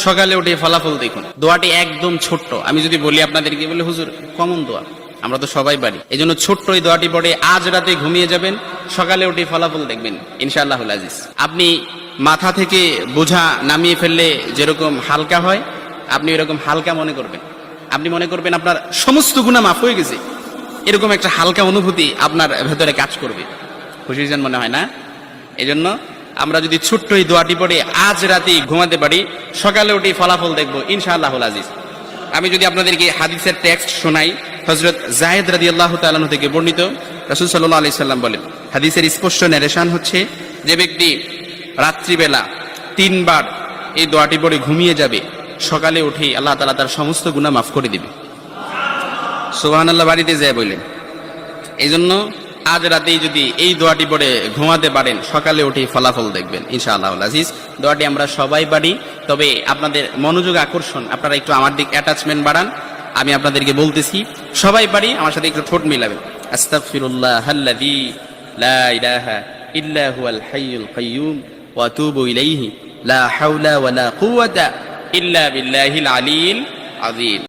সকালে উঠে ফলাফল দেখুন। দোয়াটি একদম ছোট্ট, আমি যদি বলি আপনাদেরকে, বলে হুজুর কমন দোয়া, আমরা তো সবাই পারি, এই জন্য ছোট্ট এই দোয়াটি পড়ে আজ রাতে ঘুমিয়ে যাবেন, সকালে উঠে ফলাফল দেখবেন ইনশাআল্লাহুল আজিজ। আপনি মাথা থেকে বোঝা নামিয়ে ফেললে যেরকম হালকা হয়, আপনি এরকম হালকা মনে করবেন। আপনি মনে করবেন আপনার সমস্ত গুনাহ মাফ হয়ে গেছে, এরকম একটা হালকা অনুভূতি আপনার ভেতরে কাজ করবে। খুশির জন্য মনে হয় না? এই জন্য আমরা যদি ছোট্ট এই দোয়াটি পড়ে আজ রাতেই ঘুমাতে পারি, সকালে উঠে ফলাফল দেখবো ইনশাআল্লাহুল আজিজ। আমি যদি আপনাদেরকে হাদিসের টেক্সট শোনাই, হযরত যায়েদ রাদিয়াল্লাহু তাআলা আনহু থেকে বর্ণিত, রাসূল সাল্লাল্লাহু আলাইহি সাল্লাম বলেন, হাদিসের স্পষ্ট ন্যারেশন হচ্ছে, যে ব্যক্তি রাত্রিবেলা 3 বার এই দোয়াটি পড়ে ঘুমিয়ে যাবে, সকালে উঠে আল্লাহ তাআলা তার সমস্ত গুনাহ মাফ করে দিবে। সুবহানাল্লাহ বাড়িতে যায় বললেন। এই জন্য আজ রাতেই যদি এই দোয়াটি পড়ে ঘুমাতে পারেন, সকালে উঠে ফলাফল দেখবেন ইনশাআল্লাহুল আজিজ। দোয়াটি আমরা সবাই পারি, তবে আপনাদের মনোযোগ আকর্ষণ, আপনারা একটু আমার দিক অ্যাটাচমেন্ট বাড়ান। আমি আপনাদেরকে বলতেছি, সবাই পারি, আমার সাথে একটু ঠোঁট মিলাবেন। আস্তাগফিরুল্লাহাল্লাযী লা ইলাহা ইল্লা হুয়াল হাইয়ুল কাইয়্যুম ওয়া আতুবু ইলাইহি লা হাওলা ওয়ালা কুওয়াতা ইল্লা বিল্লাহিল আলিয়্যিল আযীম।